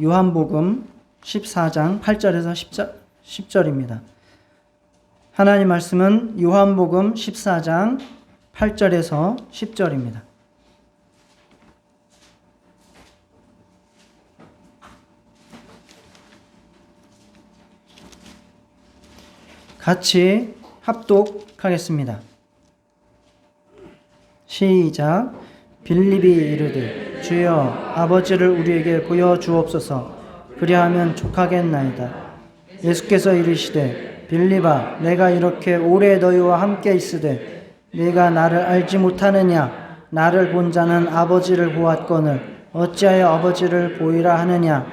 요한복음 14장 8절에서 10절입니다. 하나님 말씀은 요한복음 14장 8절에서 10절입니다. 같이 합독하겠습니다. 시작. 빌립이 이르되 주여 아버지를 우리에게 보여주옵소서. 그리하면 족하겠나이다. 예수께서 이르시되 빌립아 내가 이렇게 오래 너희와 함께 있으되 네가 나를 알지 못하느냐. 나를 본 자는 아버지를 보았거늘 어찌하여 아버지를 보이라 하느냐.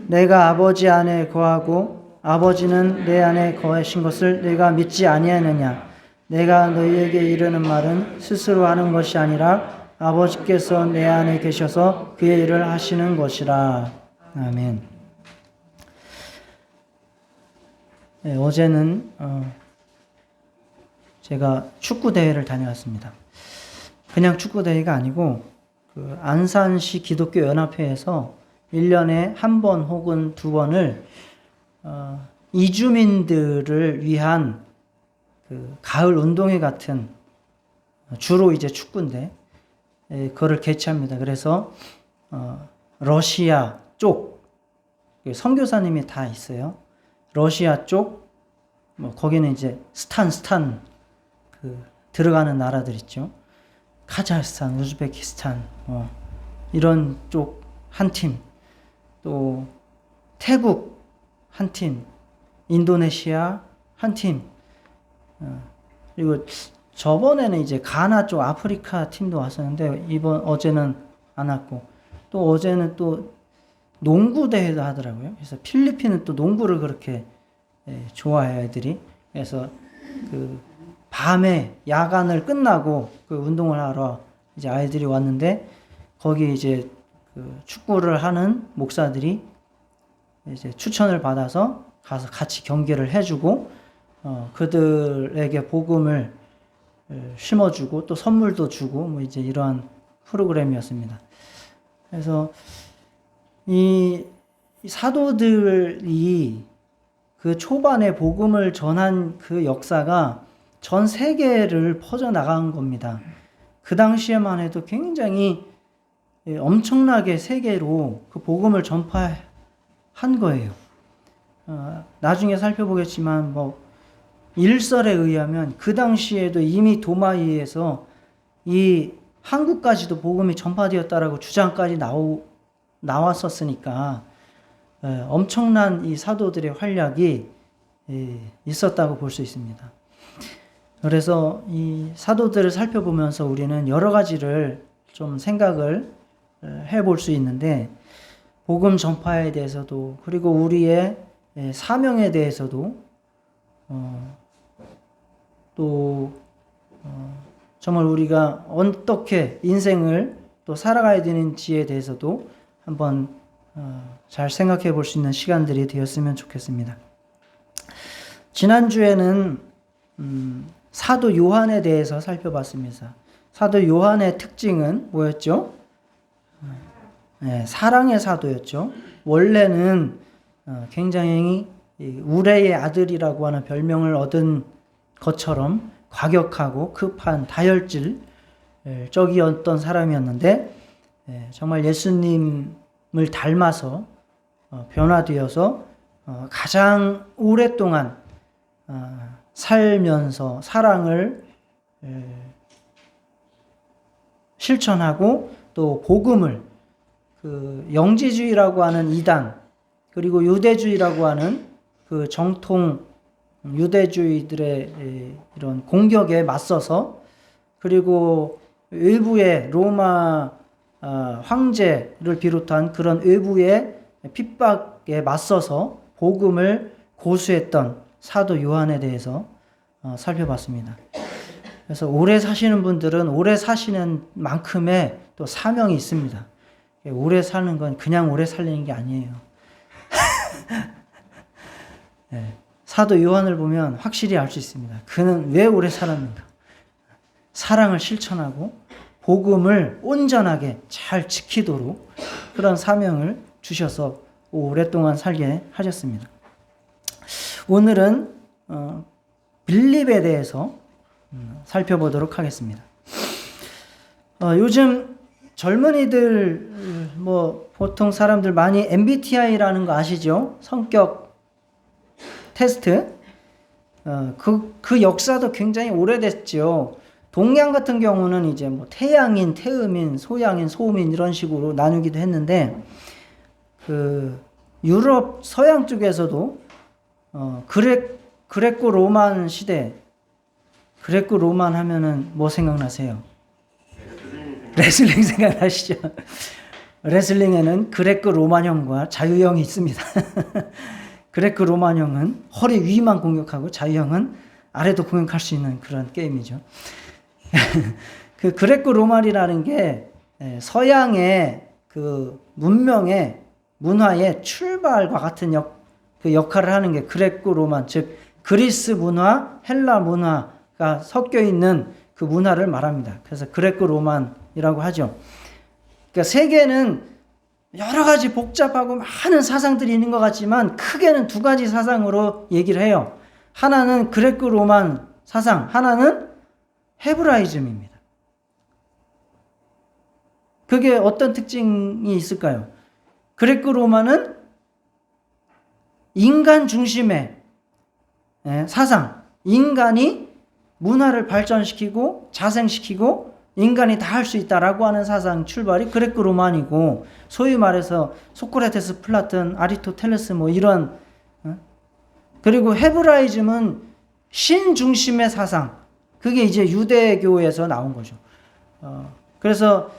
내가 아버지 안에 거하고 아버지는 내 안에 거하신 것을 내가 믿지 아니하느냐. 내가 너희에게 이르는 말은 스스로 하는 것이 아니라 아버지께서 내 안에 계셔서 그의 일을 하시는 것이라. 아멘. 네, 어제는 제가 축구대회를 다녀왔습니다. 그냥 축구대회가 아니고 그 안산시 기독교 연합회에서 1년에 한 번 혹은 두 번을 이주민들을 위한 그 가을 운동회 같은, 주로 이제 축구인데 그거를 개최합니다. 그래서 러시아 쪽 선교사님이 다 있어요. 러시아 쪽 거기는 이제 스탄 그 들어가는 나라들 있죠. 카자흐스탄, 우즈베키스탄 이런 쪽 한 팀, 또 태국 한 팀, 인도네시아 한 팀, 그리고 저번에는 이제 가나 쪽 아프리카 팀도 왔었는데 어제는 안 왔고, 또 어제는 또 농구 대회도 하더라고요. 그래서 필리핀은 또 농구를 그렇게 좋아해요, 애들이. 그래서 그 밤에 야간을 끝나고 그 운동을 하러 이제 아이들이 왔는데, 거기 이제 그 축구를 하는 목사들이 이제 추천을 받아서 가서 같이 경기를 해주고 그들에게 복음을 심어주고 또 선물도 주고 뭐 이제 이러한 프로그램이었습니다. 그래서 이 사도들이 그 초반에 복음을 전한 그 역사가 전 세계를 퍼져나간 겁니다. 그 당시에만 해도 굉장히 엄청나게 세계로 그 복음을 전파한 거예요. 나중에 살펴보겠지만 일설에 의하면 그 당시에도 이미 도마이에서 이 한국까지도 복음이 전파되었다라고 주장까지 나왔었으니까 엄청난 이 사도들의 활약이 있었다고 볼 수 있습니다. 그래서 이 사도들을 살펴보면서 우리는 여러 가지를 좀 생각을 해볼 수 있는데, 복음 전파에 대해서도, 그리고 우리의 사명에 대해서도, 또 정말 우리가 어떻게 인생을 또 살아가야 되는지에 대해서도 한번 잘 생각해 볼 수 있는 시간들이 되었으면 좋겠습니다. 지난주에는 사도 요한에 대해서 살펴봤습니다. 사도 요한의 특징은 뭐였죠? 사랑의 사도였죠. 원래는 굉장히 우레의 아들이라고 하는 별명을 얻은 것처럼 과격하고 급한 다혈질적이었던 사람이었는데, 정말 예수님을 닮아서 변화되어서 가장 오랫동안 살면서 사랑을 실천하고 또 복음을, 그 영지주의라고 하는 이단, 그리고 유대주의라고 하는 그 정통 유대주의들의 이런 공격에 맞서서, 그리고 외부의 로마 황제를 비롯한 그런 외부의 핍박에 맞서서 복음을 고수했던 사도 요한에 대해서 살펴봤습니다. 그래서 오래 사시는 분들은 오래 사시는 만큼의 또 사명이 있습니다. 오래 사는 건 그냥 오래 살리는 게 아니에요. 사도 요한을 보면 확실히 알 수 있습니다. 그는 왜 오래 살았는가? 사랑을 실천하고 복음을 온전하게 잘 지키도록 그런 사명을 주셔서 오랫동안 살게 하셨습니다. 오늘은 빌립에 대해서 살펴보도록 하겠습니다. 요즘 젊은이들 보통 사람들 많이 MBTI라는 거 아시죠? 성격 테스트. 그 역사도 굉장히 오래됐죠. 동양 같은 경우는 이제 태양인, 태음인, 소양인, 소음인 이런 식으로 나누기도 했는데 유럽 서양 쪽에서도 그레코 로만 시대, 그레코 로만 하면은 뭐 생각나세요? 레슬링 생각나시죠? 레슬링에는 그레코 로만형과 자유형이 있습니다. 그레코 로만형은 허리 위만 공격하고 자유형은 아래도 공격할 수 있는 그런 게임이죠. 그 그레코 로만이라는 게 서양의 그 문명의 문화의 출발과 같은 역할을 하는 게 그레코 로만, 즉 그리스 문화, 헬라 문화가 섞여 있는 그 문화를 말합니다. 그래서 그레코 로만이라고 하죠. 그러니까 세계는 여러 가지 복잡하고 많은 사상들이 있는 것 같지만 크게는 두 가지 사상으로 얘기를 해요. 하나는 그레코 로만 사상, 하나는 헤브라이즘입니다. 그게 어떤 특징이 있을까요? 그레코 로마는 인간 중심의 사상, 인간이 문화를 발전시키고 자생시키고 인간이 다 할 수 있다라고 하는 사상 출발이 그레코 로만이고, 소위 말해서 소크라테스, 플라톤, 아리스토텔레스 이런, 그리고 헤브라이즘은 신 중심의 사상, 그게 이제 유대교에서 나온 거죠. 그래서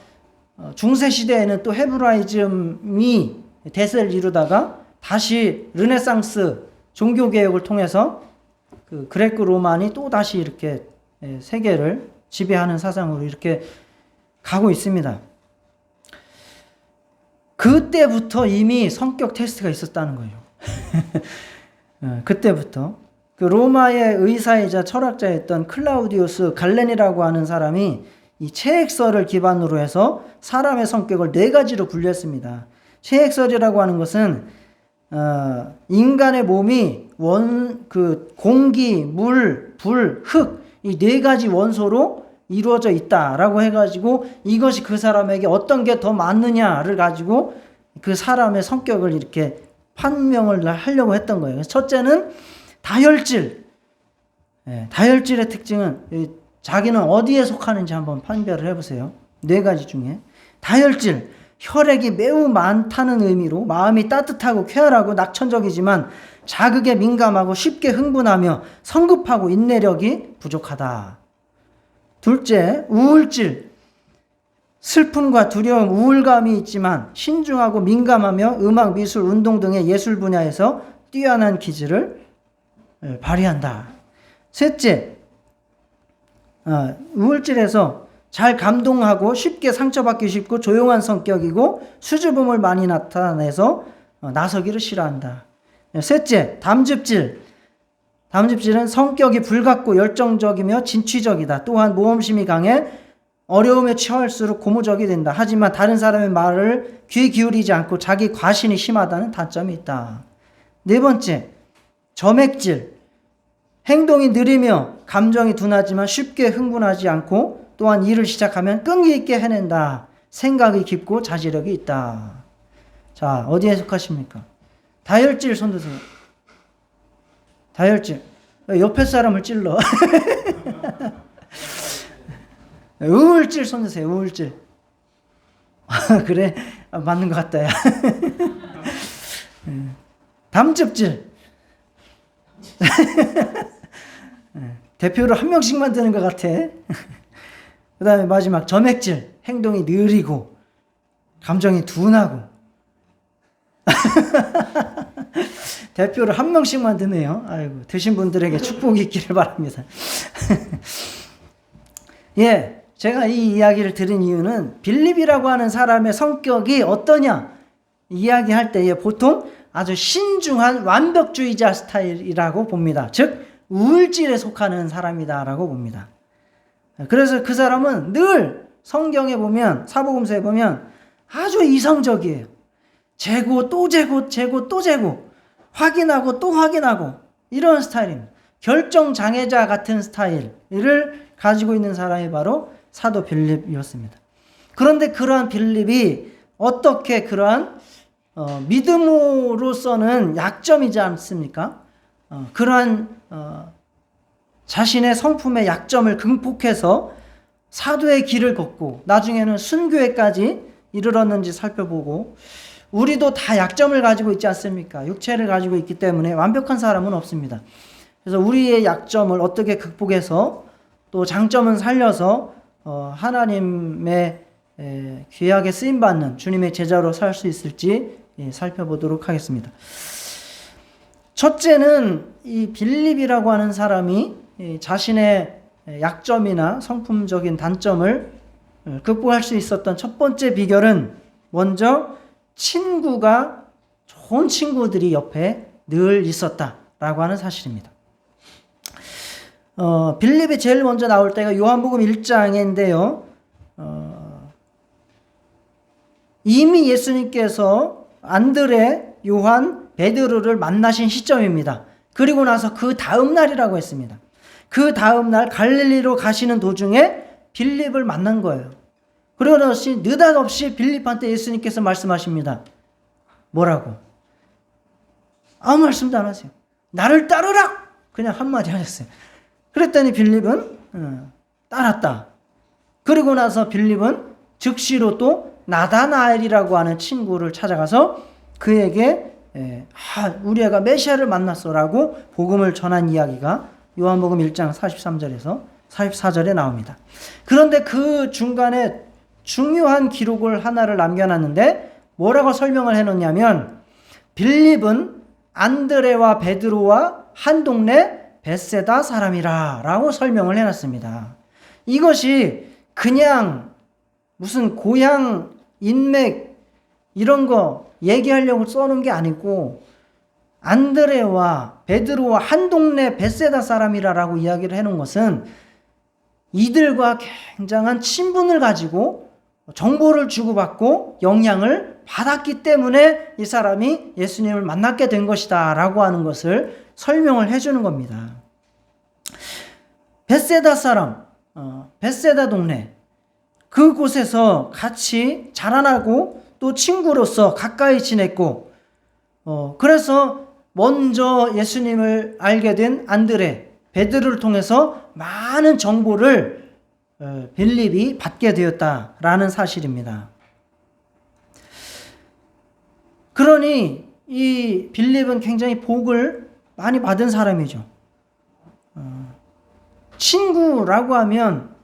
중세 시대에는 또 헤브라이즘이 대세를 이루다가 다시 르네상스 종교 개혁을 통해서 그 그레코 로만이 또 다시 이렇게 세계를 지배하는 사상으로 이렇게 가고 있습니다. 그때부터 이미 성격 테스트가 있었다는 거예요. 그때부터 그 로마의 의사이자 철학자였던 클라우디우스 갈렌이라고 하는 사람이 이 체액설을 기반으로 해서 사람의 성격을 4가지로 분류했습니다. 체액설이라고 하는 것은 인간의 몸이 공기, 물, 불, 흙 이 4가지 원소로 이루어져 있다라고 해가지고 이것이 그 사람에게 어떤 게 더 맞느냐를 가지고 그 사람의 성격을 이렇게 판명을 하려고 했던 거예요. 그래서 첫째는 다혈질. 다혈질의 특징은 자기는 어디에 속하는지 한번 판별을 해보세요. 4가지 중에. 다혈질, 혈액이 매우 많다는 의미로 마음이 따뜻하고 쾌활하고 낙천적이지만 자극에 민감하고 쉽게 흥분하며 성급하고 인내력이 부족하다. 둘째, 우울질. 슬픔과 두려움, 우울감이 있지만 신중하고 민감하며 음악, 미술, 운동 등의 예술 분야에서 뛰어난 기질을 발휘한다. 셋째, 우울질에서 잘 감동하고 쉽게 상처받기 쉽고 조용한 성격이고 수줍음을 많이 나타내서 나서기를 싫어한다. 셋째, 담즙질. 담즙질은 성격이 불같고 열정적이며 진취적이다. 또한 모험심이 강해 어려움에 처할수록 고무적이 된다. 하지만 다른 사람의 말을 귀 기울이지 않고 자기 과신이 심하다는 단점이 있다. 네 번째, 점액질. 행동이 느리며 감정이 둔하지만 쉽게 흥분하지 않고 또한 일을 시작하면 끈기 있게 해낸다. 생각이 깊고 자제력이 있다. 자, 어디에 속하십니까? 다혈질 손 드세요. 다혈질. 옆에 사람을 찔러. 우울질 손 드세요. 우울질. 그래? 맞는 것 같다. 야. 담즙질. 대표를 한 명씩만 드는 것 같아. 그 다음에 마지막 점액질. 행동이 느리고 감정이 둔하고. 대표를 한 명씩만 드네요. 아이고, 드신 분들에게 축복이 있기를 바랍니다. 예, 제가 이 이야기를 들은 이유는 빌립이라고 하는 사람의 성격이 어떠냐 이야기할 때에 보통 아주 신중한 완벽주의자 스타일이라고 봅니다. 즉 우울질에 속하는 사람이다라고 봅니다. 그래서 그 사람은 늘 성경에 보면, 사복음서에 보면 아주 이성적이에요. 재고 또 재고 재고 또 재고 확인하고 또 확인하고 이런 스타일입니다. 결정장애자 같은 스타일을 가지고 있는 사람이 바로 사도 빌립이었습니다. 그런데 그러한 빌립이 어떻게 그러한 믿음으로서는 약점이지 않습니까? 그러한 자신의 성품의 약점을 극복해서 사도의 길을 걷고 나중에는 순교회까지 이르렀는지 살펴보고, 우리도 다 약점을 가지고 있지 않습니까? 육체를 가지고 있기 때문에 완벽한 사람은 없습니다. 그래서 우리의 약점을 어떻게 극복해서 또 장점은 살려서 하나님의 귀하게 쓰임받는 주님의 제자로 살 수 있을지 살펴보도록 하겠습니다. 첫째는 이 빌립이라고 하는 사람이 자신의 약점이나 성품적인 단점을 극복할 수 있었던 첫 번째 비결은 먼저 좋은 친구들이 옆에 늘 있었다라고 하는 사실입니다. 빌립이 제일 먼저 나올 때가 요한복음 1장인데요. 이미 예수님께서 안드레, 요한, 베드로를 만나신 시점입니다. 그리고 나서 그 다음 날이라고 했습니다. 그 다음 날 갈릴리로 가시는 도중에 빌립을 만난 거예요. 그리고 느닷없이 빌립한테 예수님께서 말씀하십니다. 뭐라고? 아무 말씀도 안 하세요. 나를 따르라! 그냥 한마디 하셨어요. 그랬더니 빌립은 따랐다. 그리고 나서 빌립은 즉시로 또 나다나엘이라고 하는 친구를 찾아가서 그에게 우리 애가 메시아를 만났어라고 복음을 전한 이야기가 요한복음 1장 43절에서 44절에 나옵니다. 그런데 그 중간에 중요한 기록을 하나를 남겨놨는데 뭐라고 설명을 해놓냐면, 빌립은 안드레와 베드로와 한 동네 벳세다 사람이라 라고 설명을 해놨습니다. 이것이 그냥 무슨 고향, 인맥 이런 거 얘기하려고 써놓은 게 아니고, 안드레와 베드로와 한 동네 벳세다 사람이라고 이야기를 해놓은 것은 이들과 굉장한 친분을 가지고 정보를 주고받고 영향을 받았기 때문에 이 사람이 예수님을 만났게 된 것이다 라고 하는 것을 설명을 해주는 겁니다. 벳세다 사람, 벳세다 동네, 그곳에서 같이 자라나고 또 친구로서 가까이 지냈고, 그래서 먼저 예수님을 알게 된 안드레, 베드로를 통해서 많은 정보를 빌립이 받게 되었다라는 사실입니다. 그러니 이 빌립은 굉장히 복을 많이 받은 사람이죠. 친구라고 하면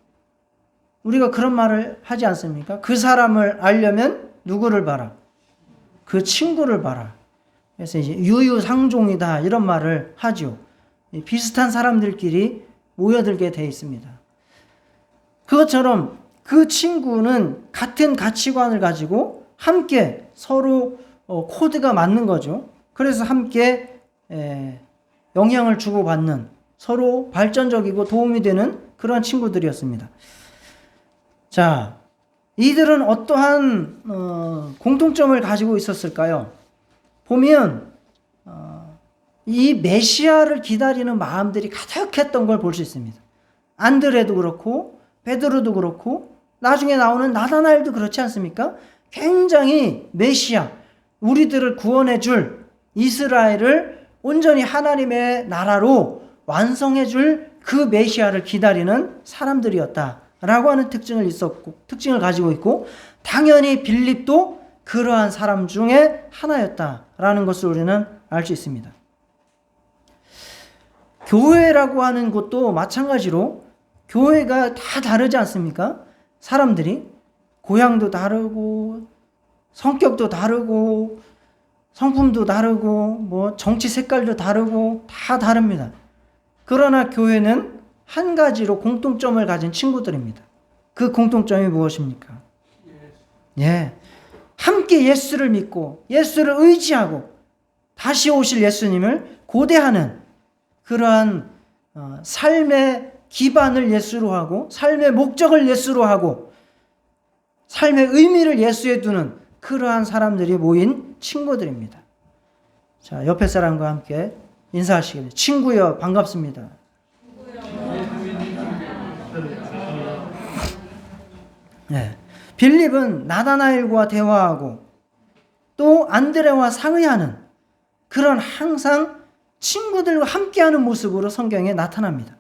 우리가 그런 말을 하지 않습니까? 그 사람을 알려면 누구를 봐라? 그 친구를 봐라. 그래서 이제 유유상종이다 이런 말을 하죠. 비슷한 사람들끼리 모여들게 돼 있습니다. 그것처럼 그 친구는 같은 가치관을 가지고 함께 서로 코드가 맞는 거죠. 그래서 함께 영향을 주고받는, 서로 발전적이고 도움이 되는 그런 친구들이었습니다. 자, 이들은 어떠한 공통점을 가지고 있었을까요? 보면 이 메시아를 기다리는 마음들이 가득했던 걸 볼 수 있습니다. 안드레도 그렇고 베드로도 그렇고 나중에 나오는 나다나엘도 그렇지 않습니까? 굉장히 메시아, 우리들을 구원해 줄, 이스라엘을 온전히 하나님의 나라로 완성해 줄 그 메시아를 기다리는 사람들이었다라고 하는 특징을 가지고 있고, 당연히 빌립도 그러한 사람 중에 하나였다라는 것을 우리는 알 수 있습니다. 교회라고 하는 것도 마찬가지로 교회가 다 다르지 않습니까? 사람들이 고향도 다르고 성격도 다르고 성품도 다르고 뭐 정치 색깔도 다르고 다 다릅니다. 그러나 교회는 한 가지로 공통점을 가진 친구들입니다. 그 공통점이 무엇입니까? 함께 예수를 믿고 예수를 의지하고 다시 오실 예수님을 고대하는 그러한 삶의 기반을 예수로 하고 삶의 목적을 예수로 하고 삶의 의미를 예수에 두는 그러한 사람들이 모인 친구들입니다. 자, 옆에 사람과 함께 인사하시겠습니다. 친구여, 반갑습니다. 네. 빌립은 나다나엘과 대화하고 또 안드레와 상의하는 그런 항상 친구들과 함께하는 모습으로 성경에 나타납니다.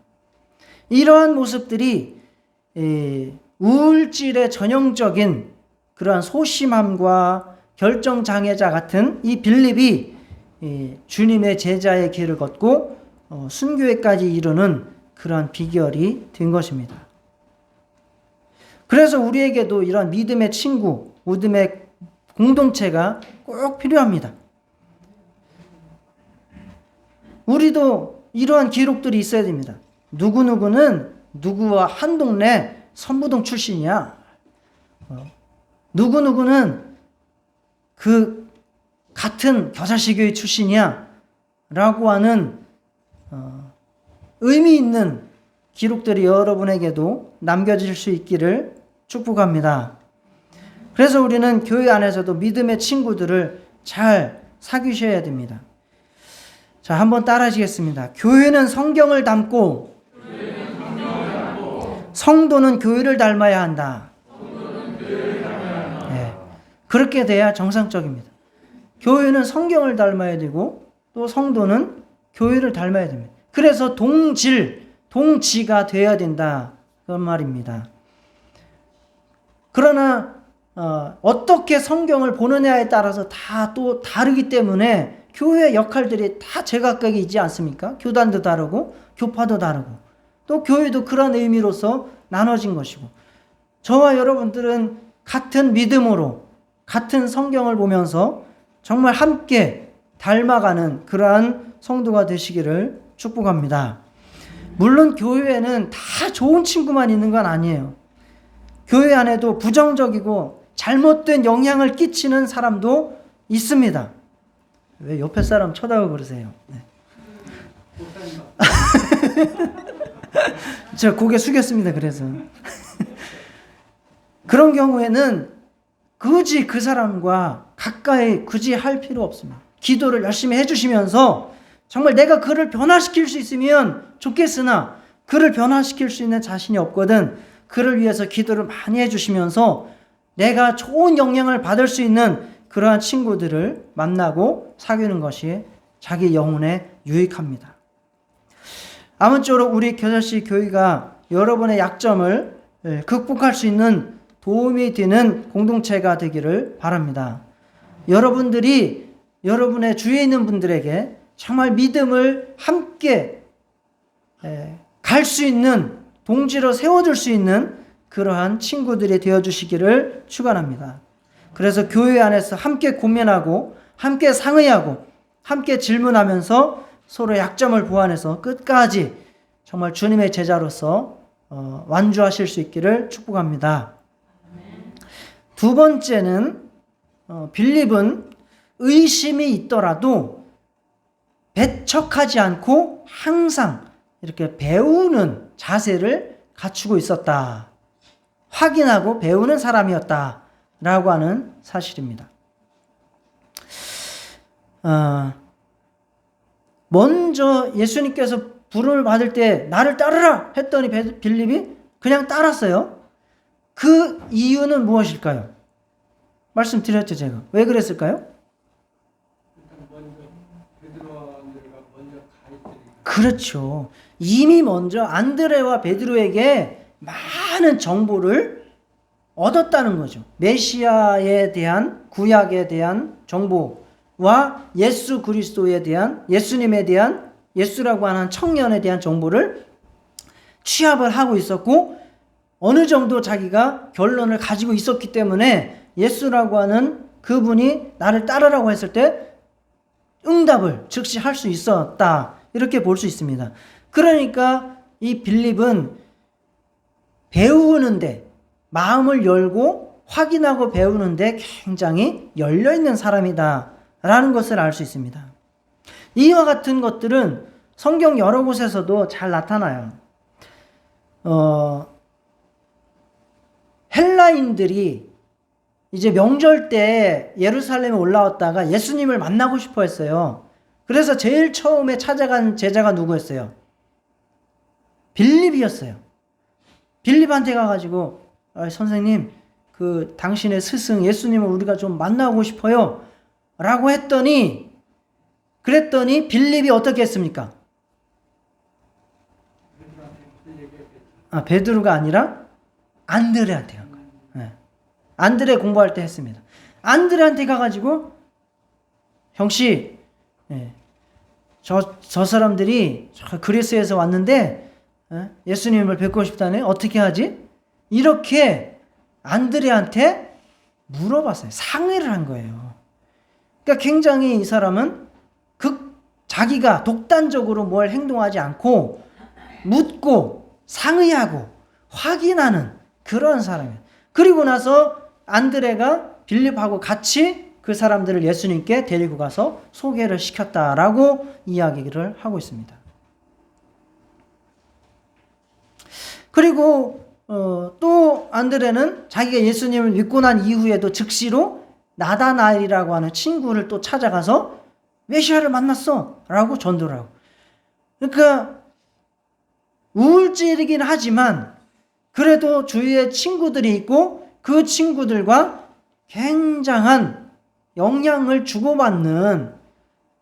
이러한 모습들이 우울질의 전형적인 그러한 소심함과 결정장애자 같은 이 빌립이 주님의 제자의 길을 걷고 순교회까지 이루는 그러한 비결이 된 것입니다. 그래서 우리에게도 이런 믿음의 친구, 믿음의 공동체가 꼭 필요합니다. 우리도 이러한 기록들이 있어야 됩니다. 누구누구는 누구와 한 동네 선부동 출신이야. 누구누구는 그 같은 겨자씨교회 출신이야. 라고 하는 의미 있는 기록들이 여러분에게도 남겨질 수 있기를 축복합니다. 그래서 우리는 교회 안에서도 믿음의 친구들을 잘 사귀셔야 됩니다. 자, 한번 따라 하시겠습니다. 교회는 성경을 닮고 성도는 교회를 닮아야 한다. 네, 그렇게 돼야 정상적입니다. 교회는 성경을 닮아야 되고 또 성도는 교회를 닮아야 됩니다. 그래서 동지가 돼야 된다. 그런 말입니다. 그러나 어떻게 성경을 보느냐에 따라서 다 또 다르기 때문에 교회의 역할들이 다 제각각이 있지 않습니까? 교단도 다르고 교파도 다르고 또 교회도 그런 의미로서 나눠진 것이고 저와 여러분들은 같은 믿음으로 같은 성경을 보면서 정말 함께 닮아가는 그러한 성도가 되시기를 축복합니다. 물론 교회에는 다 좋은 친구만 있는 건 아니에요. 교회 안에도 부정적이고 잘못된 영향을 끼치는 사람도 있습니다. 왜 옆에 사람 쳐다보고 그러세요? 네. 제가 고개 숙였습니다. 그래서 그런 경우에는 굳이 그 사람과 가까이 굳이 할 필요 없습니다. 기도를 열심히 해주시면서 정말 내가 그를 변화시킬 수 있으면 좋겠으나 그를 변화시킬 수 있는 자신이 없거든 그를 위해서 기도를 많이 해주시면서 내가 좋은 영향을 받을 수 있는 그러한 친구들을 만나고 사귀는 것이 자기 영혼에 유익합니다. 아무쪼록 우리 겨자씨 교회가 여러분의 약점을 극복할 수 있는 도움이 되는 공동체가 되기를 바랍니다. 여러분들이 여러분의 주위에 있는 분들에게 정말 믿음을 함께 갈 수 있는 동지로 세워줄 수 있는 그러한 친구들이 되어주시기를 축원합니다. 그래서 교회 안에서 함께 고민하고 함께 상의하고 함께 질문하면서 서로 약점을 보완해서 끝까지 정말 주님의 제자로서 완주하실 수 있기를 축복합니다. 두 번째는 빌립은 의심이 있더라도 배척하지 않고 항상 이렇게 배우는 자세를 갖추고 있었다. 확인하고 배우는 사람이었다라고 하는 사실입니다. 먼저 예수님께서 부름을 받을 때 나를 따르라 했더니 빌립이 그냥 따랐어요. 그 이유는 무엇일까요? 말씀드렸죠, 제가. 왜 그랬을까요? 그렇죠. 이미 먼저 안드레와 베드로에게 많은 정보를 얻었다는 거죠. 메시아에 대한 구약에 대한 정보와 예수 그리스도에 대한 예수님에 대한 예수라고 하는 청년에 대한 정보를 취합을 하고 있었고 어느 정도 자기가 결론을 가지고 있었기 때문에 예수라고 하는 그분이 나를 따르라고 했을 때 응답을 즉시 할 수 있었다. 이렇게 볼 수 있습니다. 그러니까 이 빌립은 배우는데 마음을 열고 확인하고 배우는데 굉장히 열려있는 사람이다 라는 것을 알 수 있습니다. 이와 같은 것들은 성경 여러 곳에서도 잘 나타나요. 헬라인들이 이제 명절 때 예루살렘에 올라왔다가 예수님을 만나고 싶어 했어요. 그래서 제일 처음에 찾아간 제자가 누구였어요? 빌립이었어요. 빌립한테 가가지고 선생님, 그 당신의 스승 예수님을 우리가 좀 만나고 싶어요 라고 그랬더니 빌립이 어떻게 했습니까? 베드로가 아니라 안드레한테 간 거예요. 네. 안드레 공부할 때 했습니다. 안드레한테 가가지고 형씨, 저 사람들이 저 그리스에서 왔는데 예수님을 뵙고 싶다네. 어떻게 하지? 이렇게 안드레한테 물어봤어요. 상의를 한 거예요. 그러니까 굉장히 이 사람은 자기가 독단적으로 뭘 행동하지 않고 묻고 상의하고 확인하는 그런 사람이에요. 그리고 나서 안드레가 빌립하고 같이 그 사람들을 예수님께 데리고 가서 소개를 시켰다라고 이야기를 하고 있습니다. 그리고 또 안드레는 자기가 예수님을 믿고 난 이후에도 즉시로 나다나엘이라고 하는 친구를 또 찾아가서 메시아를 만났어 라고 전도를 하고, 그러니까 우울증이긴 하지만 그래도 주위에 친구들이 있고 그 친구들과 굉장한 영향을 주고받는,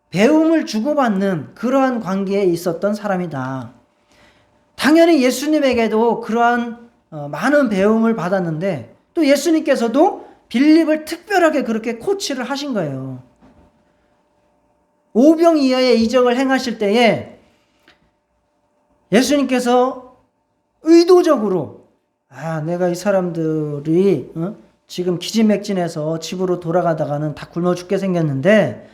배움을 주고받는 그러한 관계에 있었던 사람이다. 당연히 예수님에게도 그러한 많은 배움을 받았는데 또 예수님께서도 빌립을 특별하게 그렇게 코치를 하신 거예요. 오병 이하의 이적을 행하실 때에 예수님께서 의도적으로 내가 이 사람들이 지금 기진맥진해서 집으로 돌아가다가는 다 굶어 죽게 생겼는데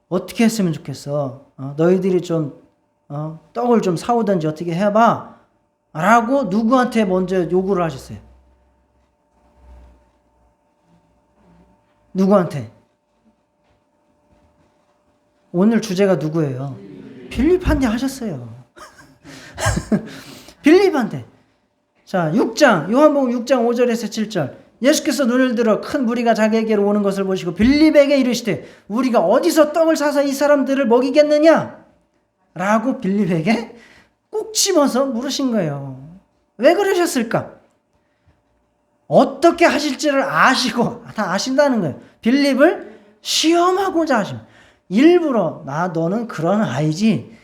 어떻게 했으면 좋겠어. 너희들이 좀 떡을 좀 사오든지 어떻게 해봐 라고 누구한테 먼저 요구를 하셨어요? 누구한테? 오늘 주제가 누구예요? 빌립한테 하셨어요. 빌립한테. 자, 6장, 요한복음 6장 5절에서 7절. 예수께서 눈을 들어 큰 무리가 자기에게로 오는 것을 보시고 빌립에게 이르시되 우리가 어디서 떡을 사서 이 사람들을 먹이겠느냐? 라고 빌립에게 꼭 집어서 물으신 거예요. 왜 그러셨을까? 어떻게 하실지를 아시고 다 아신다는 거예요. 빌립을 시험하고자 하십니다. 일부러 너는 그런 아이지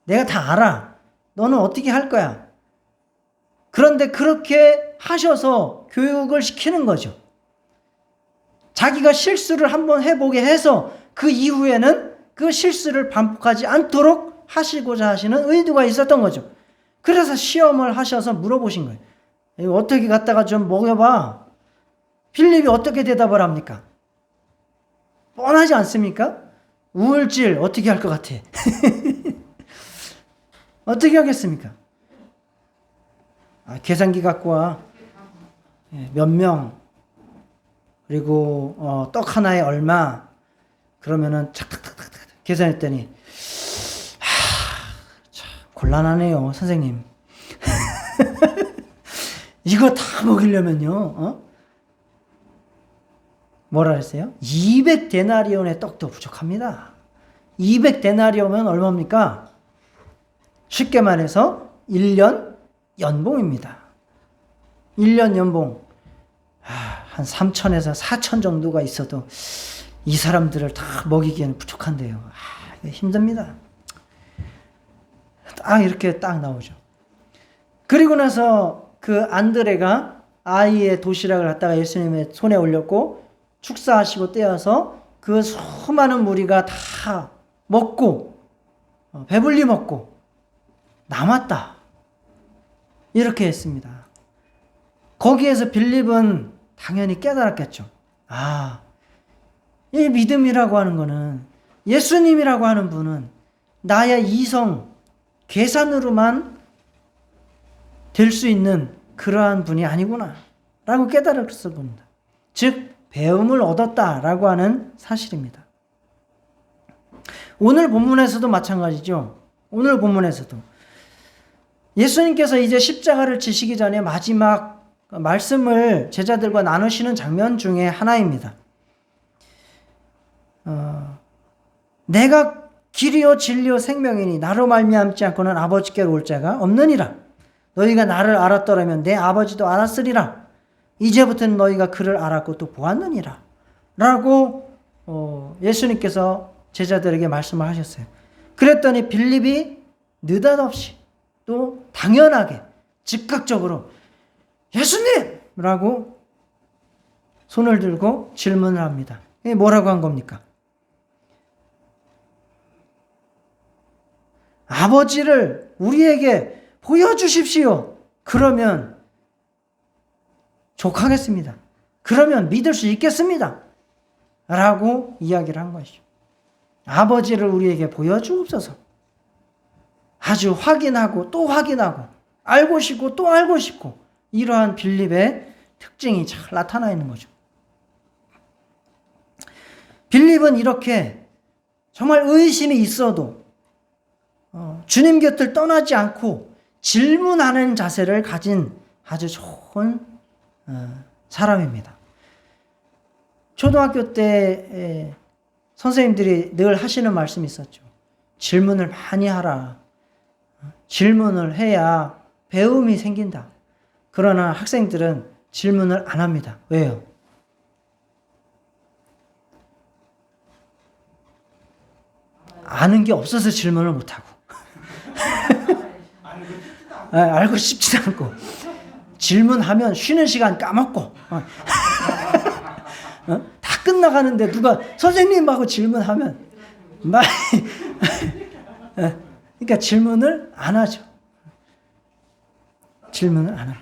내가 다 알아. 너는 어떻게 할 거야. 그런데 그렇게 하셔서 교육을 시키는 거죠. 자기가 실수를 한번 해보게 해서 그 이후에는 그 실수를 반복하지 않도록 하시고자 하시는 의도가 있었던 거죠. 그래서 시험을 하셔서 물어보신 거예요. 이거 어떻게 갖다가 좀 먹여봐. 빌립이 어떻게 대답을 합니까? 뻔하지 않습니까? 우울질 어떻게 할 것 같아? 어떻게 하겠습니까? 계산기 갖고 와. 몇 명, 그리고 떡 하나에 얼마, 그러면은 착착착착 계산했더니 참 곤란하네요 선생님. 이거 다 먹이려면요 뭐라 그랬어요? 200데나리온의 떡도 부족합니다. 200데나리온은 얼마입니까? 쉽게 말해서 1년 연봉입니다. 1년 연봉 한 3천에서 4천 정도가 있어도 이 사람들을 다 먹이기에는 부족한데요. 힘듭니다. 딱 이렇게 딱 나오죠. 그리고 나서 그 안드레가 아이의 도시락을 갖다가 예수님의 손에 올렸고 축사하시고 떼어서 그 수많은 무리가 다 먹고 배불리 먹고 남았다. 이렇게 했습니다. 거기에서 빌립은 당연히 깨달았겠죠. 이 믿음이라고 하는 거는 예수님이라고 하는 분은 나의 이성, 계산으로만 될 수 있는 그러한 분이 아니구나 라고 깨달았을 겁니다. 즉 배움을 얻었다라고 하는 사실입니다. 오늘 본문에서도 마찬가지죠. 오늘 본문에서도 예수님께서 이제 십자가를 지시기 전에 마지막 말씀을 제자들과 나누시는 장면 중에 하나입니다. 내가 길이요 진리요 생명이니 나로 말미암지 않고는 아버지께로 올 자가 없느니라. 너희가 나를 알았더라면 내 아버지도 알았으리라. 이제부터는 너희가 그를 알았고 또 보았느니라. 라고 예수님께서 제자들에게 말씀을 하셨어요. 그랬더니 빌립이 느닷없이 또 당연하게 즉각적으로 예수님! 라고 손을 들고 질문을 합니다. 이게 뭐라고 한 겁니까? 아버지를 우리에게 보여주십시오. 그러면 족하겠습니다. 그러면 믿을 수 있겠습니다. 라고 이야기를 한 것이죠. 아버지를 우리에게 보여주옵소서. 아주 확인하고 또 확인하고 알고 싶고 또 알고 싶고 이러한 빌립의 특징이 잘 나타나 있는 거죠. 빌립은 이렇게 정말 의심이 있어도 주님 곁을 떠나지 않고 질문하는 자세를 가진 아주 좋은 사람입니다. 초등학교 때 선생님들이 늘 하시는 말씀이 있었죠. 질문을 많이 하라. 질문을 해야 배움이 생긴다. 그러나 학생들은 질문을 안 합니다. 왜요? 아는 게 없어서 질문을 못하고 알고 싶지도 않고 질문하면 쉬는 시간 까먹고 다 끝나가는데 누가 선생님하고 질문하면 그러니까 질문을 안 하죠. 질문을 안 합니다.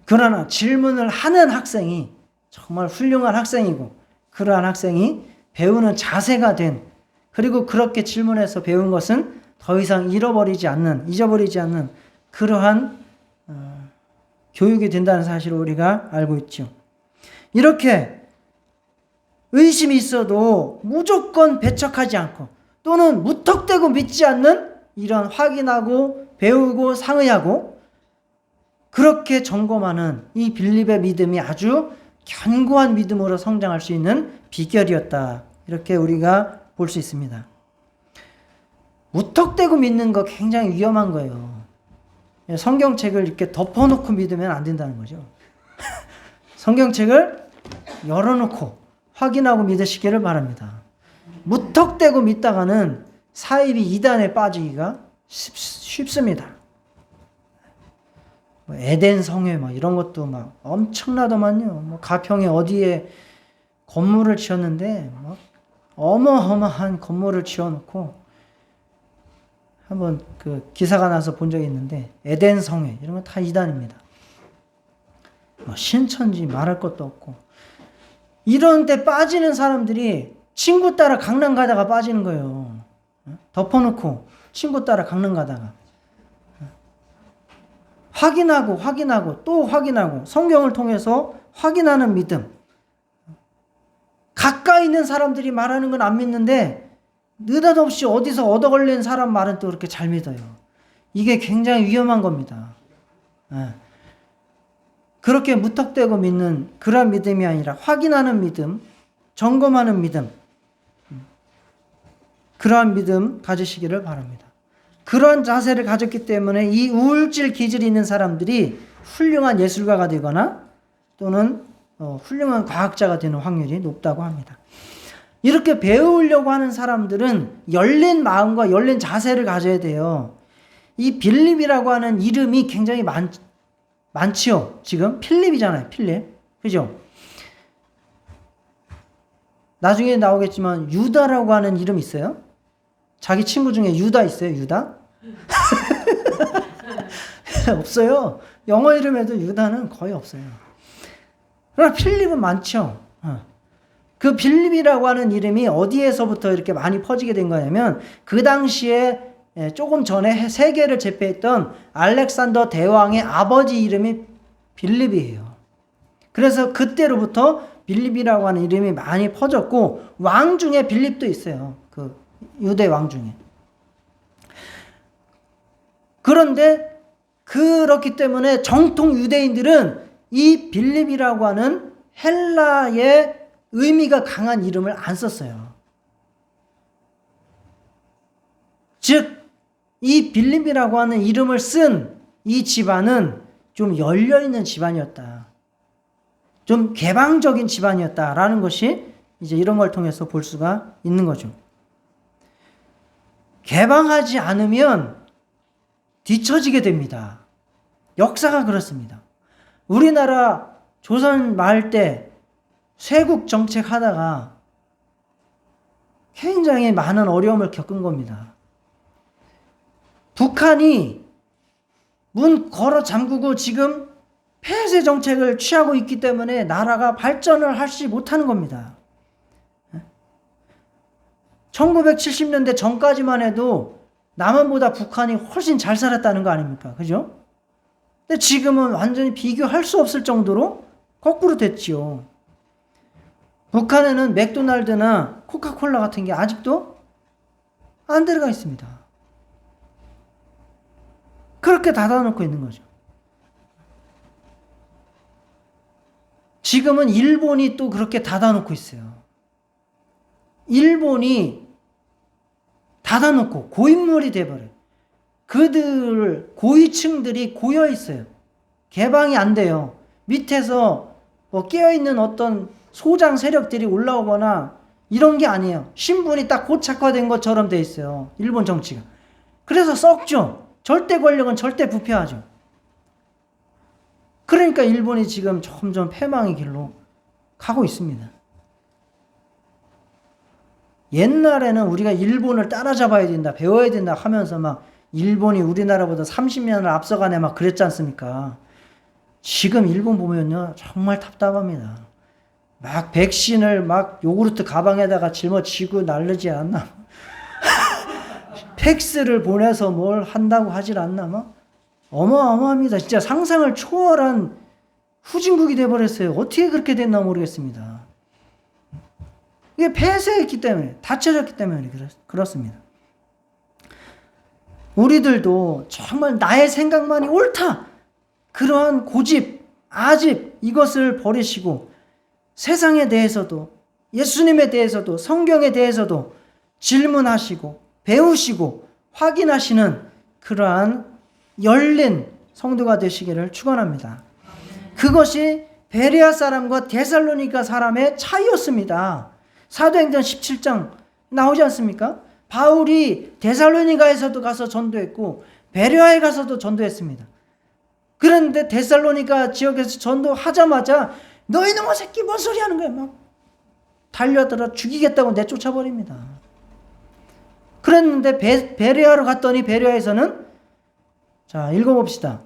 그러나 질문을 하는 학생이 정말 훌륭한 학생이고 그러한 학생이 배우는 자세가 된 그리고 그렇게 질문해서 배운 것은 더 이상 잊어버리지 않는 그러한 교육이 된다는 사실을 우리가 알고 있죠. 이렇게 의심이 있어도 무조건 배척하지 않고 또는 무턱대고 믿지 않는 이런 확인하고 배우고 상의하고 그렇게 점검하는 이 빌립의 믿음이 아주 견고한 믿음으로 성장할 수 있는 비결이었다. 이렇게 우리가 볼 수 있습니다. 무턱대고 믿는 거 굉장히 위험한 거예요. 성경책을 이렇게 덮어놓고 믿으면 안 된다는 거죠. 성경책을 열어놓고 확인하고 믿으시기를 바랍니다. 무턱대고 믿다가는 사이비 이단에 빠지기가 쉽습니다. 에덴 성회 이런 것도 막 엄청나더만요. 가평에 어디에 건물을 지었는데 어마어마한 건물을 지어놓고 한번 그 기사가 나서 본 적이 있는데 에덴 성회 이런 건 다 이단입니다. 신천지 말할 것도 없고 이런 데 빠지는 사람들이 친구 따라 강남 가다가 빠지는 거예요. 덮어놓고 친구 따라 강남 가다가 확인하고 또 확인하고 성경을 통해서 확인하는 믿음. 가까이 있는 사람들이 말하는 건 안 믿는데 느닷없이 어디서 얻어 걸린 사람 말은 또 그렇게 잘 믿어요. 이게 굉장히 위험한 겁니다. 그렇게 무턱대고 믿는 그런 믿음이 아니라 확인하는 믿음, 점검하는 믿음, 그러한 믿음 가지시기를 바랍니다. 그런 자세를 가졌기 때문에 이 우울질 기질이 있는 사람들이 훌륭한 예술가가 되거나 또는 훌륭한 과학자가 되는 확률이 높다고 합니다. 이렇게 배우려고 하는 사람들은 열린 마음과 열린 자세를 가져야 돼요. 이 빌립이라고 하는 이름이 굉장히 많지요. 지금 필립이잖아요. 필립. 그죠? 나중에 나오겠지만 유다라고 하는 이름 있어요? 자기 친구 중에 유다 있어요? 유다? 없어요. 영어 이름에도 유다는 거의 없어요. 그러나 필립은 많죠. 그 빌립이라고 하는 이름이 어디에서부터 이렇게 많이 퍼지게 된 거냐면 그 당시에 조금 전에 세계를 제패했던 알렉산더 대왕의 아버지 이름이 빌립이에요. 그래서 그때로부터 빌립이라고 하는 이름이 많이 퍼졌고 왕 중에 빌립도 있어요. 그 유대 왕 중에. 그런데 그렇기 때문에 정통 유대인들은 이 빌립이라고 하는 헬라의 의미가 강한 이름을 안 썼어요. 즉, 이 빌립이라고 하는 이름을 쓴 이 집안은 좀 열려있는 집안이었다. 좀 개방적인 집안이었다라는 것이 이제 이런 걸 통해서 볼 수가 있는 거죠. 개방하지 않으면 뒤처지게 됩니다. 역사가 그렇습니다. 우리나라 조선 말 때 쇄국 정책 하다가 굉장히 많은 어려움을 겪은 겁니다. 북한이 문 걸어 잠그고 지금 폐쇄 정책을 취하고 있기 때문에 나라가 발전을 하지 못하는 겁니다. 1970년대 전까지만 해도 남한보다 북한이 훨씬 잘 살았다는 거 아닙니까? 그죠? 근데 지금은 완전히 비교할 수 없을 정도로 거꾸로 됐지요. 북한에는 맥도날드나 코카콜라 같은 게 아직도 안 들어가 있습니다. 그렇게 닫아놓고 있는 거죠. 지금은 일본이 또 그렇게 닫아놓고 있어요. 일본이 닫아놓고 고인물이 돼버려요. 그들 고위층들이 고여 있어요. 개방이 안 돼요. 밑에서 뭐 깨어있는 어떤 소장 세력들이 올라오거나 이런 게 아니에요. 신분이 딱 고착화된 것처럼 돼 있어요. 일본 정치가. 그래서 썩죠. 절대 권력은 절대 부패하죠. 그러니까 일본이 지금 점점 패망의 길로 가고 있습니다. 옛날에는 우리가 일본을 따라잡아야 된다, 배워야 된다 하면서 막 일본이 우리나라보다 30년을 앞서가네 막 그랬지 않습니까? 지금 일본 보면요, 정말 답답합니다. 막 백신을 막 요구르트 가방에다가 짊어지고 날르지 않나? 팩스를 보내서 뭘 한다고 하질 않나? 막 어마어마합니다. 진짜 상상을 초월한 후진국이 돼버렸어요. 어떻게 그렇게 됐나 모르겠습니다. 이게 폐쇄했기 때문에, 닫혀졌기 때문에 그렇습니다. 우리들도 정말 나의 생각만이 옳다, 그러한 고집, 아집, 이것을 버리시고 세상에 대해서도, 예수님에 대해서도, 성경에 대해서도 질문하시고 배우시고 확인하시는 그러한 열린 성도가 되시기를 축원합니다. 그것이 베레아 사람과 데살로니가 사람의 차이였습니다. 사도행전 17장 나오지 않습니까? 바울이 데살로니가에서도 가서 전도했고 베레아에 가서도 전도했습니다. 그런데 데살로니가 지역에서 전도하자마자 너 이놈의 새끼 뭔 소리 하는 거야? 막 달려들어 죽이겠다고 내쫓아버립니다. 그랬는데 베레아로 갔더니 베레아에서는, 자, 읽어봅시다.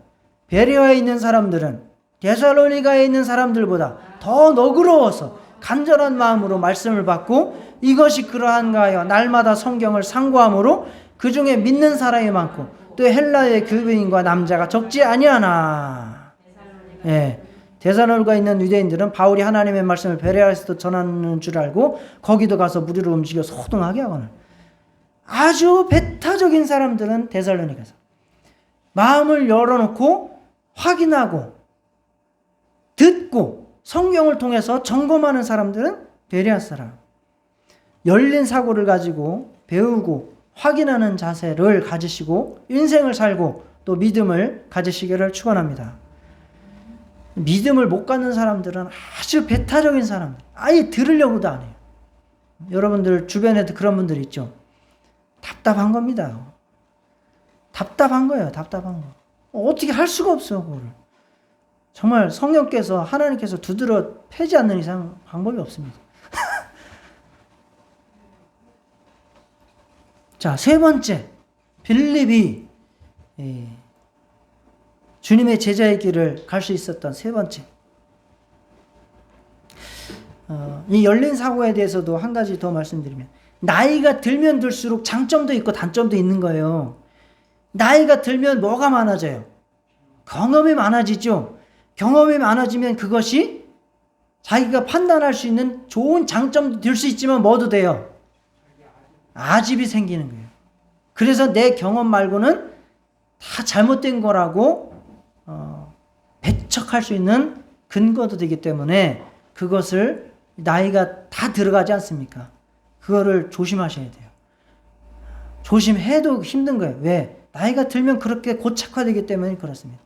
베레아에 있는 사람들은 데살로니가에 있는 사람들보다 더 너그러워서 간절한 마음으로 말씀을 받고 이것이 그러한가 하여 날마다 성경을 상고함으로 그 중에 믿는 사람이 많고 또 헬라의 교인과 남자가 적지 아니하나. 예, 데살로니가에 있는 유대인들은 바울이 하나님의 말씀을 베레아에서도 전하는 줄 알고 거기도 가서 무리로 움직여 소동하게 하거늘. 아주 배타적인 사람들은 데살로니가에서 마음을 열어놓고 확인하고 듣고 성경을 통해서 점검하는 사람들은 베레아 사람. 열린 사고를 가지고 배우고 확인하는 자세를 가지시고 인생을 살고 또 믿음을 가지시기를 축원합니다. 믿음을 못 갖는 사람들은 아주 배타적인 사람들, 아예 들으려고도 안 해요. 여러분들 주변에도 그런 분들 있죠. 답답한 겁니다. 답답한 거예요. 답답한 거. 어떻게 할 수가 없어요. 그거를. 정말 성령께서, 하나님께서 두드러 패지 않는 이상 방법이 없습니다. 자, 세 번째, 빌립이 주님의 제자의 길을 갈 수 있었던 세 번째. 이 열린 사고에 대해서도 한 가지 더 말씀드리면, 나이가 들면 들수록 장점도 있고 단점도 있는 거예요. 나이가 들면 뭐가 많아져요? 경험이 많아지죠. 경험이 많아지면 그것이 자기가 판단할 수 있는 좋은 장점도 될 수 있지만 뭐도 돼요? 아집이 생기는 거예요. 그래서 내 경험 말고는 다 잘못된 거라고 배척할 수 있는 근거도 되기 때문에 그것을 나이가 다 들어가지 않습니까? 그거를 조심하셔야 돼요. 조심해도 힘든 거예요. 왜? 나이가 들면 그렇게 고착화되기 때문에 그렇습니다.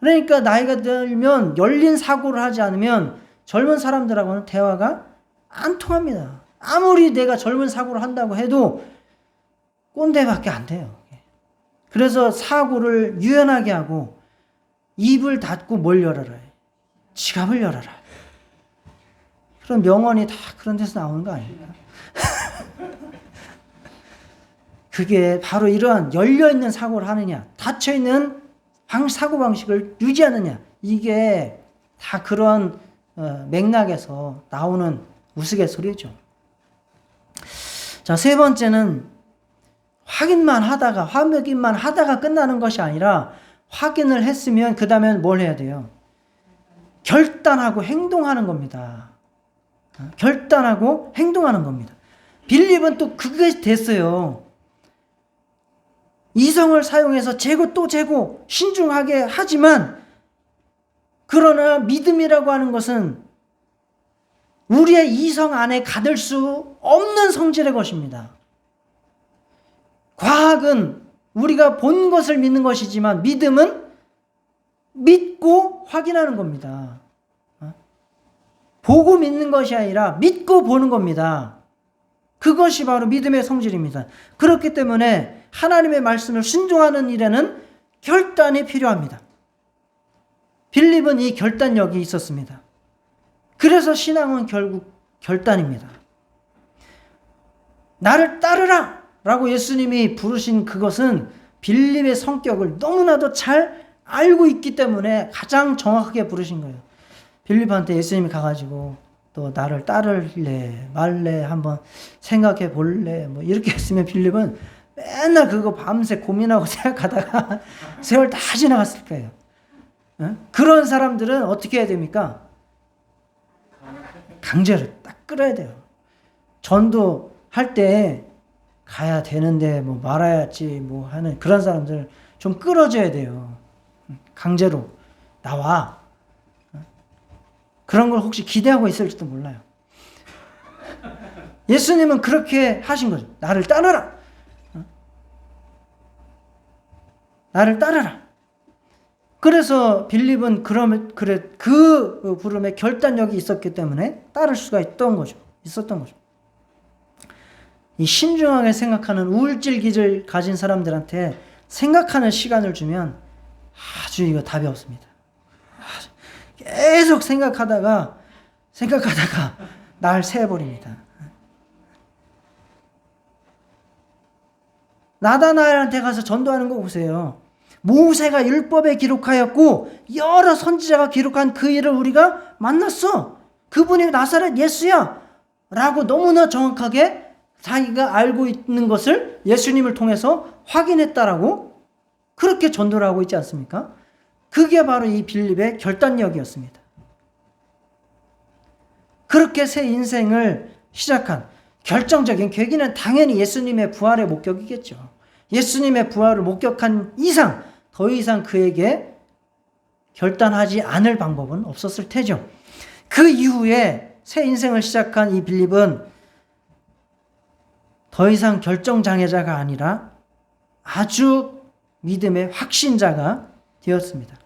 그러니까 나이가 들면 열린 사고를 하지 않으면 젊은 사람들하고는 대화가 안 통합니다. 아무리 내가 젊은 사고를 한다고 해도 꼰대밖에 안 돼요. 그래서 사고를 유연하게 하고 입을 닫고 뭘 열어라? 지갑을 열어라. 그런 명언이 다 그런 데서 나오는 거 아닙니까? 그게 바로 이러한 열려있는 사고를 하느냐, 닫혀있는 사고방식을 유지하느냐, 이게 다 그런 맥락에서 나오는 우스갯소리죠. 자, 세 번째는 확인만 하다가 끝나는 것이 아니라 확인을 했으면 그 다음엔 뭘 해야 돼요? 결단하고 행동하는 겁니다. 결단하고 행동하는 겁니다. 빌립은 또 그게 됐어요. 이성을 사용해서 재고 또 재고 신중하게 하지만 그러나 믿음이라고 하는 것은 우리의 이성 안에 가둘 수 없는 성질의 것입니다. 과학은 우리가 본 것을 믿는 것이지만 믿음은 믿고 확인하는 겁니다. 보고 믿는 것이 아니라 믿고 보는 겁니다. 그것이 바로 믿음의 성질입니다. 그렇기 때문에 하나님의 말씀을 순종하는 일에는 결단이 필요합니다. 빌립은 이 결단력이 있었습니다. 그래서 신앙은 결국 결단입니다. 나를 따르라! 라고 예수님이 부르신 그것은 빌립의 성격을 너무나도 잘 알고 있기 때문에 가장 정확하게 부르신 거예요. 빌립한테 예수님이 가가지고 또 나를 따를래 말래 한번 생각해 볼래 뭐 이렇게 했으면 빌립은 맨날 그거 밤새 고민하고 생각하다가 세월 다 지나갔을 거예요. 그런 사람들은 어떻게 해야 됩니까? 강제로 딱 끌어야 돼요. 전도 할 때 가야 되는데 뭐 말아야지 뭐 하는 그런 사람들 좀 끌어줘야 돼요. 강제로 나와. 그런 걸 혹시 기대하고 있을지도 몰라요. 예수님은 그렇게 하신 거죠. 나를 따르라. 나를 따르라. 그래서 빌립은 그 부름에 결단력이 있었기 때문에 따를 수가 있었던 거죠. 이 신중하게 생각하는 우울질 기질 가진 사람들한테 생각하는 시간을 주면 아주 이거 답이 없습니다. 계속 생각하다가 날 새버립니다. 나다나엘한테 가서 전도하는 거 보세요. 모세가 율법에 기록하였고 여러 선지자가 기록한 그 일을 우리가 만났어. 그분이 나사렛 예수야 라고 너무나 정확하게 자기가 알고 있는 것을 예수님을 통해서 확인했다라고 그렇게 전도를 하고 있지 않습니까? 그게 바로 이 빌립의 결단력이었습니다. 그렇게 새 인생을 시작한 결정적인 계기는 당연히 예수님의 부활의 목격이겠죠. 예수님의 부활을 목격한 이상 더 이상 그에게 결단하지 않을 방법은 없었을 테죠. 그 이후에 새 인생을 시작한 이 빌립은 더 이상 결정장애자가 아니라 아주 믿음의 확신자가 되었습니다.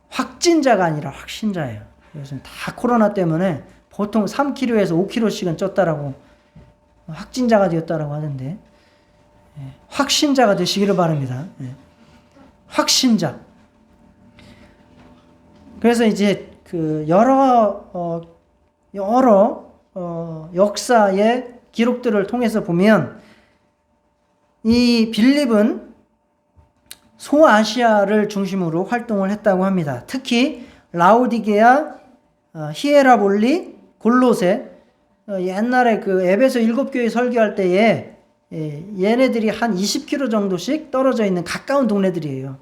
확진자가 아니라 확신자예요. 요즘 다 코로나 때문에 보통 3kg에서 5kg씩은 쪘다라고 확진자가 되었다라고 하는데 확신자가 되시기를 바랍니다. 확신자. 그래서 이제 그 여러 역사의 기록들을 통해서 보면 이 빌립은 소아시아를 중심으로 활동을 했다고 합니다. 특히 라오디게아, 히에라볼리, 골로새, 옛날에 그 에베소 7교회 설교할 때에 얘네들이 한 20km 정도씩 떨어져 있는 가까운 동네들이에요.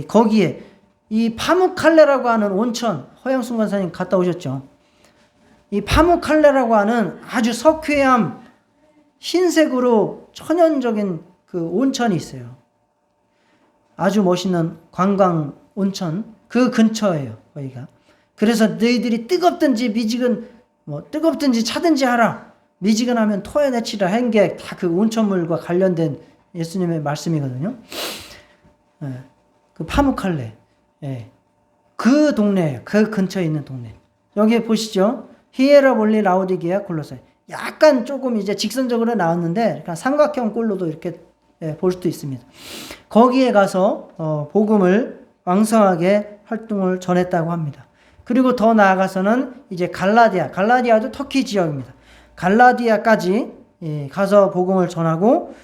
거기에 이 파무칼레라고 하는 온천, 허영순 권사님 갔다 오셨죠? 이 파무칼레라고 하는 아주 석회암 흰색으로 천연적인 그 온천이 있어요. 아주 멋있는 관광 온천 그 근처예요. 거기가. 그래서 너희들이 뜨겁든지 차든지 하라. 미지근하면 토해내치라 한 게 다 그 온천물과 관련된 예수님의 말씀이거든요. 그 파묵칼레. 그 동네예요. 그 근처에 있는 동네. 여기 보시죠. 히에라볼리, 라오디게아, 골로새. 약간 조금 이제 직선적으로 나왔는데 그러니까 삼각형 꼴로도 이렇게 볼 수도 있습니다. 거기에 가서 복음을 왕성하게 활동을 전했다고 합니다. 그리고 더 나아가서는 이제 갈라디아도 터키 지역입니다. 갈라디아까지 가서 복음을 전하고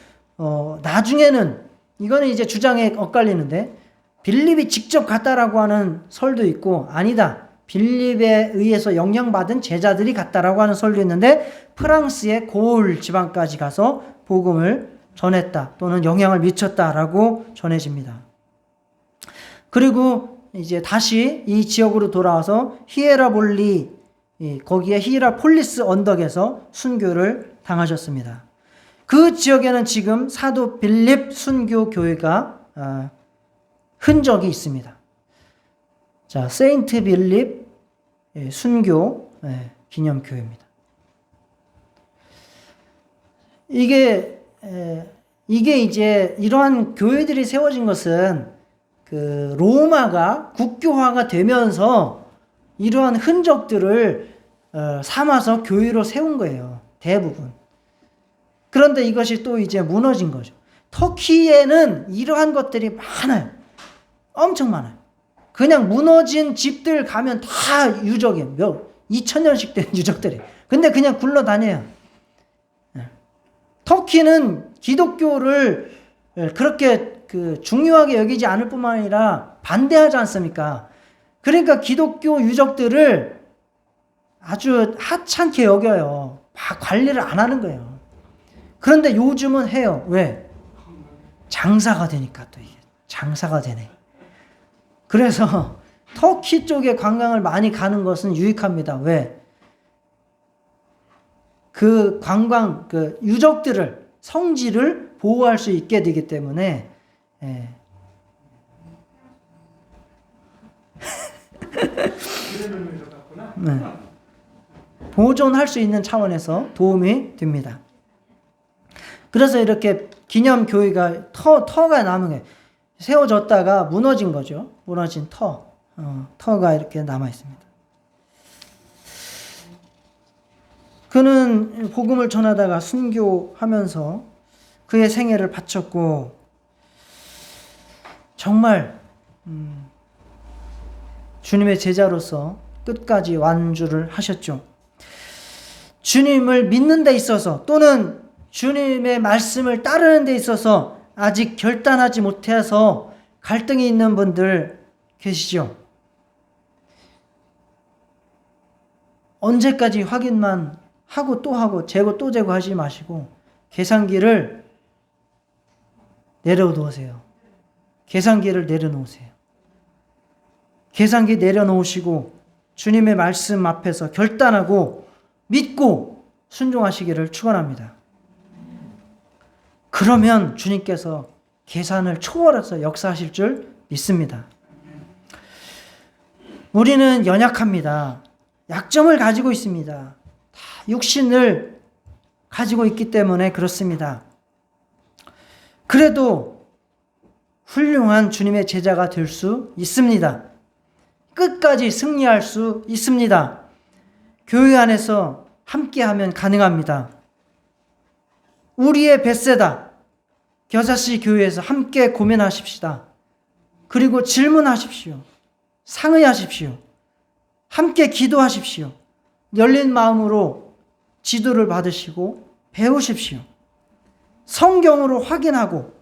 나중에는 이거는 이제 주장에 엇갈리는데 빌립이 직접 갔다라고 하는 설도 있고 아니다. 빌립에 의해서 영향받은 제자들이 갔다라고 하는 설도 있는데 프랑스의 고을 지방까지 가서 복음을 전했다 또는 영향을 미쳤다라고 전해집니다. 그리고 이제 다시 이 지역으로 돌아와서 히에라볼리 거기에 히에라폴리스 언덕에서 순교를 당하셨습니다. 그 지역에는 지금 사도 빌립 순교 교회가 흔적이 있습니다. 자, 세인트 빌립 순교 기념교회입니다. 이게 이제 이러한 교회들이 세워진 것은 그 로마가 국교화가 되면서 이러한 흔적들을 삼아서 교회로 세운 거예요. 대부분. 그런데 이것이 또 이제 무너진 거죠. 터키에는 이러한 것들이 많아요. 엄청 많아요. 그냥 무너진 집들 가면 다 유적이에요. 2000년씩 된 유적들이. 근데 그냥 굴러다녀요. 터키는 기독교를 그렇게 중요하게 여기지 않을 뿐만 아니라 반대하지 않습니까? 그러니까 기독교 유적들을 아주 하찮게 여겨요. 관리를 안 하는 거예요. 그런데 요즘은 해요. 왜? 장사가 되니까 또 이게 장사가 되네. 그래서 터키 쪽에 관광을 많이 가는 것은 유익합니다. 왜? 그 관광, 그 유적들을, 성지를 보호할 수 있게 되기 때문에, 네. 보존할 수 있는 차원에서 도움이 됩니다. 그래서 이렇게 기념교회가 터가 남은 거예요. 세워졌다가 무너진 거죠. 무너진 터가 이렇게 남아 있습니다. 그는 복음을 전하다가 순교하면서 그의 생애를 바쳤고 정말 주님의 제자로서 끝까지 완주를 하셨죠. 주님을 믿는 데 있어서 또는 주님의 말씀을 따르는 데 있어서 아직 결단하지 못해서 갈등이 있는 분들 계시죠? 언제까지 확인만 하고 또 하고 재고 또 재고 하지 마시고 계산기를 내려놓으세요. 계산기를 내려놓으세요. 계산기 내려놓으시고 주님의 말씀 앞에서 결단하고 믿고 순종하시기를 축원합니다. 그러면 주님께서 계산을 초월해서 역사하실 줄 믿습니다. 우리는 연약합니다. 약점을 가지고 있습니다. 다 육신을 가지고 있기 때문에 그렇습니다. 그래도 훌륭한 주님의 제자가 될 수 있습니다. 끝까지 승리할 수 있습니다. 교회 안에서 함께하면 가능합니다. 우리의 벳세다 겨자씨 교회에서 함께 고민하십시다. 그리고 질문하십시오. 상의하십시오. 함께 기도하십시오. 열린 마음으로 지도를 받으시고 배우십시오. 성경으로 확인하고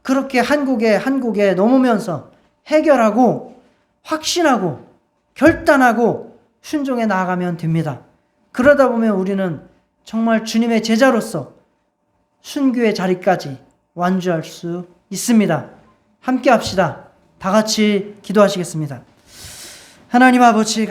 그렇게 한국에 넘으면서 해결하고 확신하고 결단하고 순종해 나아가면 됩니다. 그러다 보면 우리는 정말 주님의 제자로서 순교의 자리까지 완주할 수 있습니다. 함께 합시다. 다 같이 기도하시겠습니다. 하나님 아버지